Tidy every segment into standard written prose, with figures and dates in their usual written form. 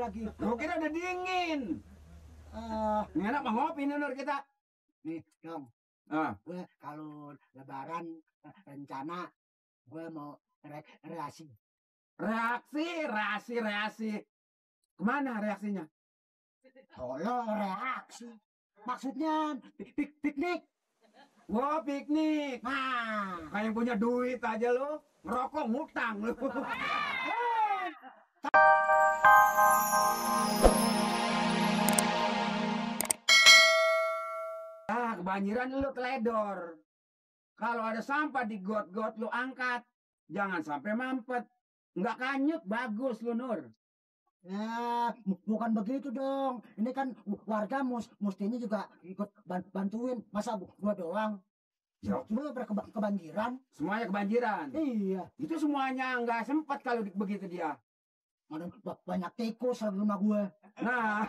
lagi. Gua kira udah dingin. Ini enak mah ngopi nih Nur kita. Nih dong, gue kalau lebaran rencana gue mau reaksi. Reaksi. Kemana reaksinya? Tolong reaksi. Maksudnya piknik. Wah, piknik. Nah, Kayak punya duit aja lo. Ngerokok ngutang lo. Kebanjiran lu teledor. Kalau ada sampah di got-got lu angkat. Jangan sampai mampet. Nggak kanyut, bagus lu Nur. ya bukan begitu dong. Ini kan warga mestinya juga ikut bantuin. Masa gua doang? Semua kebanjiran. Semuanya kebanjiran. Iya. Itu semuanya nggak sempat kalau begitu dia. Ada banyak tikus di rumah gue. Nah,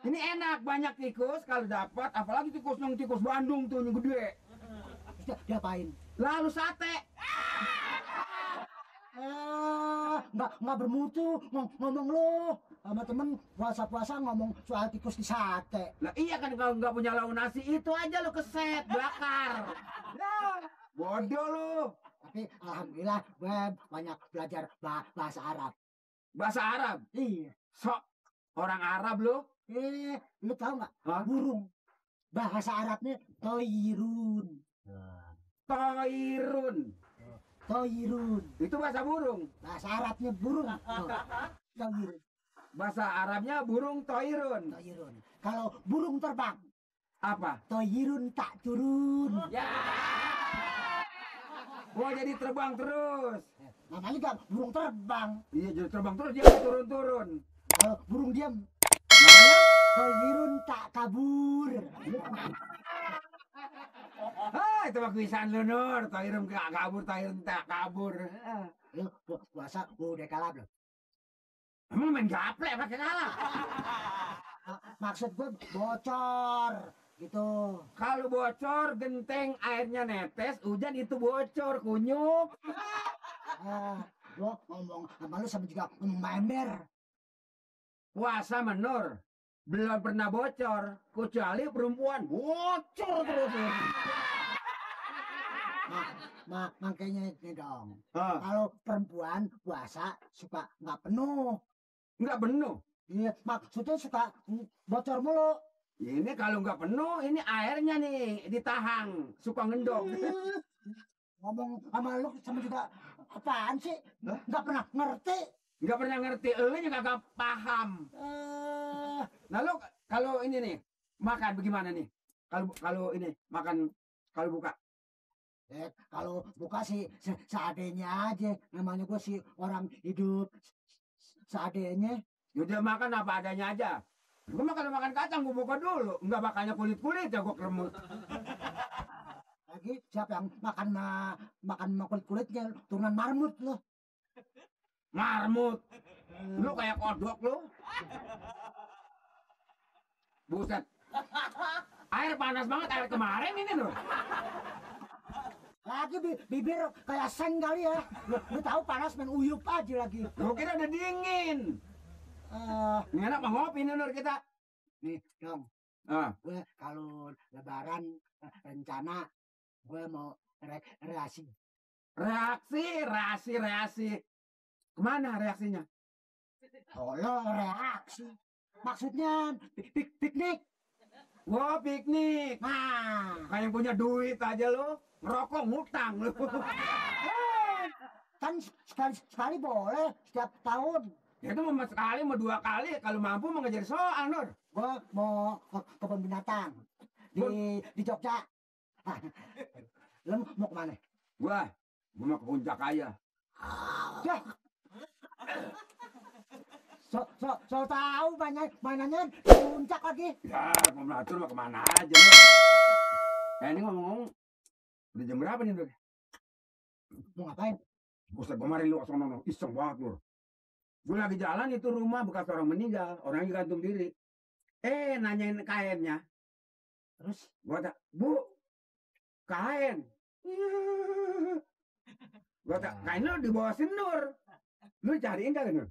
ini enak banyak tikus kalau dapat, apalagi tikus Bandung tuh yang gede. Terus diapain? Lalu sate. Nggak bermutu ngomong lu sama temen puasa ngomong soal tikus di sate. Lah iya kan kalau nggak punya lauk nasi itu aja lo keset bakar. Bodoh lu. Tapi alhamdulillah gue banyak belajar bahasa Arab. Bahasa Arab. Iya. Sok orang Arab lu. Lu tahu nggak? Hah? Burung bahasa Arabnya toirun. Toirun. Itu bahasa burung. Bahasa Arabnya burung. Toirun. Bahasa Arabnya burung toirun. Toirun. Kalau burung terbang Apa? toirun tak turun. Ya. Gua jadi terbang terus. Namanya kan burung terbang. Iya jadi terbang terus dia nggak turun-turun. Kalau burung diam Namanya? toirun tak kabur. Itu mah kuisan lu Nur. Toirun gak kabur, toirun tak kabur. Lu puasa udah kalah belum? Emang main gaple pakai kalah? Maksud gue bocor gitu. Kalau bocor genteng airnya netes, hujan itu bocor kunyuk. Lo ngomong sama lu sama juga ngomong ember. Puasa menur belum pernah bocor, kecuali perempuan bocor terus. Makanya ini dong. Kalau perempuan puasa suka nggak penuh. Nggak penuh. Iya, maksudnya suka bocor mulu. Ini kalau nggak penuh, ini airnya nih ditahang, suka ngendok. Ngomong sama lu sama juga apaan sih? Nggak pernah ngerti. Nggak pernah ngerti, lu juga nggak paham. Nah lu kalau ini nih makan bagaimana nih? Kalau ini makan kalau buka. Kalau buka sih seadanya aja. Namanya gue sih orang hidup seadanya. Udah makan apa adanya aja. Gue makan kacang, gue buka dulu. Enggak makannya kulit ya gue keremut. Lagi siapa yang makan kulit-kulitnya turunan marmut lo. Marmut. Lu kayak kodok lu. Buset. Air panas banget air kemarin ini loh. Lagi bibir kayak seng kali ya. Lu tahu panas main uyup aja lagi. Gue kira udah dingin. Ini enak mah ngopi nih Nur kita. Nih dong. Gue kalau lebaran rencana gue mau reaksi. Reaksi. Kemana reaksinya? Tolong reaksi. Maksudnya piknik. Wah, piknik. Nah, Kayak punya duit aja lo. Ngerokok ngutang lo. kan sekali boleh setiap tahun. Ya itu mau sekali, mau 2 kali. Kalau mampu mau ngejar soal, Nur. Gue mau ke kebun binatang di Jogja. Lu mau kemana? Gue mau ke puncak aja. Ya. So tahu mainannya di puncak lagi. Ya, mau melatur mau kemana aja, Nur. Ini ngomong-ngomong, udah jam berapa nih, Nur? Mau ngapain? Buset, kemarin lu sono iseng banget, Nur. Gue lagi jalan itu rumah bekas orang meninggal, orangnya gantung diri. Nanyain kainnya. Terus Gua kata, Bu, kain. Gua kata, kain lu di bawah Nur. Lu cariin kali, Nur?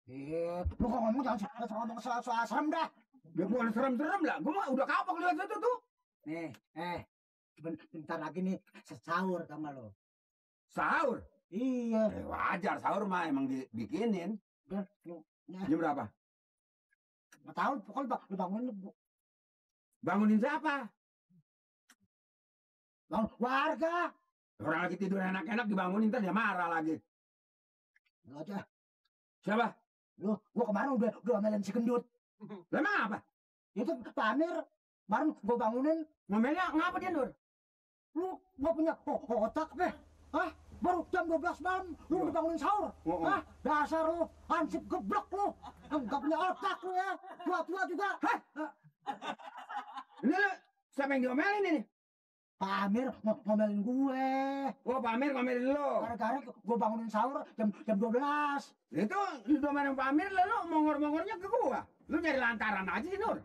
Lu kok ngomong jangan ngomong soal serem dah. Ya bukan serem-serem lah. Gue mah udah kapok lihat itu tuh. Nih, bentar lagi nih sahur sama lo. Sahur? Iya. Wajar sahur mah emang dibikinin. Jam berapa? Nggak tahu, pokoknya lu bangunin lu. Bangunin siapa? Bangun warga. Orang lagi tidur enak-enak dibangunin, ntar dia marah lagi. Lu aja. Siapa? Gua kemarin udah omelin si gendut. Lah emang apa? Itu Pak Amir. Kemarin gua bangunin. Ngomelnya ngapa dia, Nur? Lu nggak punya otak deh. Hah? Baru jam 12 malam lu udah bangunin sahur. Hah? Dasar lu hansip geblek lu. Nggak punya otak lu ya. Tua-tua juga. Hah? Ini lu siapa yang diomelin ini? Pak Amir ngomelin gue. Oh, Pak Amir ngomelin lu. Gara-gara gue bangunin sahur jam 12. Itu lu domain Pak Amir lalu mongor-mongornya ke gua. Lu nyari lantaran aja sih, Nur.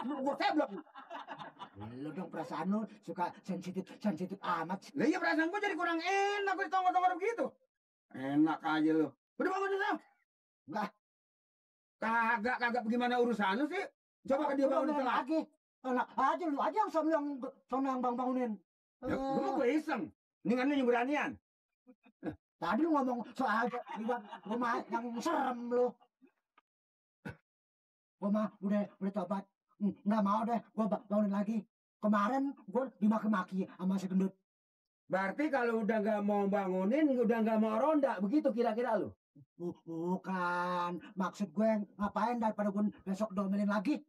Lu gua teblok. Lu dong perasaan lu suka sensitif amat. Lah iya perasaan gua jadi kurang enak gua ditongol-tongol begitu. Enak aja lu. Udah bangun dulu. Enggak. Kagak bagaimana urusan lu sih? Coba ke dia bangunin telat. Lagi. Enak aja lu aja yang yang bangunin. Ya, gua iseng. Dengan lu yang beranian. Tadi lu ngomong soal rumah yang serem lu. Gua mah udah tobat. Nggak mau deh gua bangunin lagi. Kemarin gua dimaki-maki sama si gendut. Berarti kalau udah nggak mau bangunin, udah nggak mau ronda, begitu kira-kira lu? Bukan. Maksud gue ngapain daripada gue besok domelin lagi.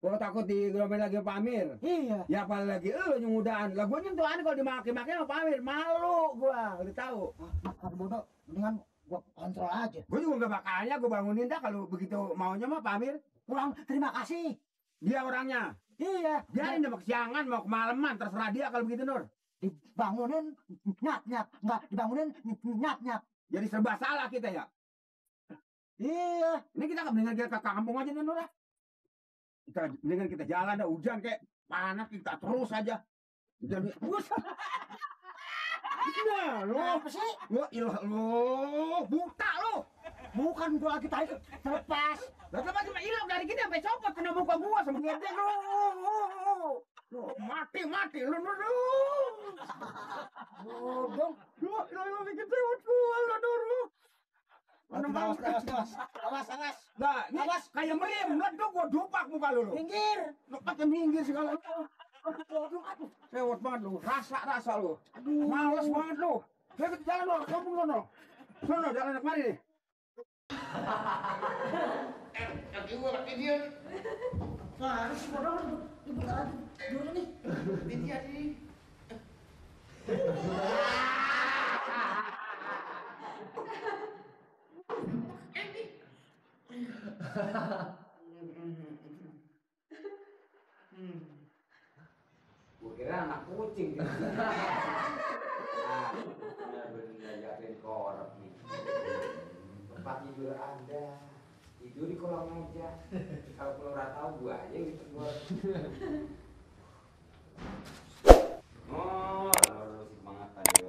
Gua takut digomelin lagi Pak Amir. Iya. Ya apalagi lu nyengudaan. Lah gua nyentuhan kalau dimaki-maki sama Pak Amir, malu gua, lu tahu. Kalau bodoh, mendingan gua kontrol aja. Gua juga nggak bakalnya gua bangunin dah kalau begitu maunya mah Pak Amir. Pulang terima kasih. Dia orangnya. Iya. Biarin dia mau kesiangan, mau kemalaman, terserah dia kalau begitu, Nur. Dibangunin nyat-nyat, enggak dibangunin nyat-nyat. Jadi serba salah kita ya. Iya. Ini kita mendingan kita ke kampung aja nih, Nur. Mendingan kita jalan dah, hujan kayak panas kita terus aja. Hujan terus. Nah, lo apa sih? Lo ilah lo, buta lo. Bukan gua lagi tarik terlepas. Lah coba cuma hilang dari gini sampai copot kena muka gua sama ngedek lo. Mati lo. Oh, dong. Lo bikin sewot gua lo dulu. Awas. Nah, ini kayak meriam, meledak gua dupak muka lo. Minggir. Lo pakai minggir segala. Sewot banget lo, rasa lo. Males banget lo. Kita jalan lo, kampung lo. Sono jalan kemari nih. Kaki dia. Nah, harus bodoh dulu nih. Dia nih. Gua kira anak kucing gitu. Bener jatuhin korek nih. Tempat tidur Anda tidur di kolong meja. Kalau keluar tahu gua aja gitu gua. Oh, lu semangat tadi.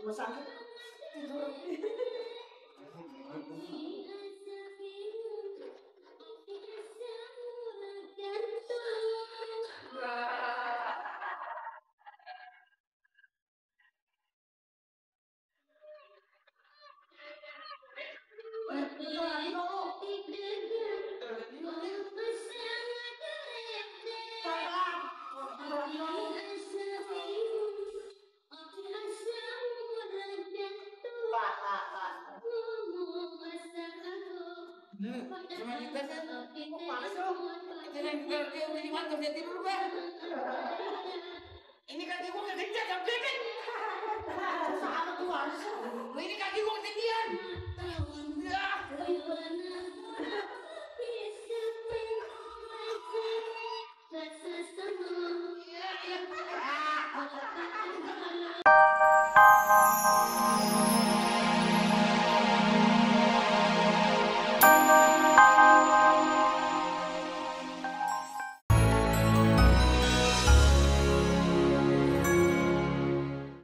Gua sakit. Tidur. Ini kaki gua nggak kencang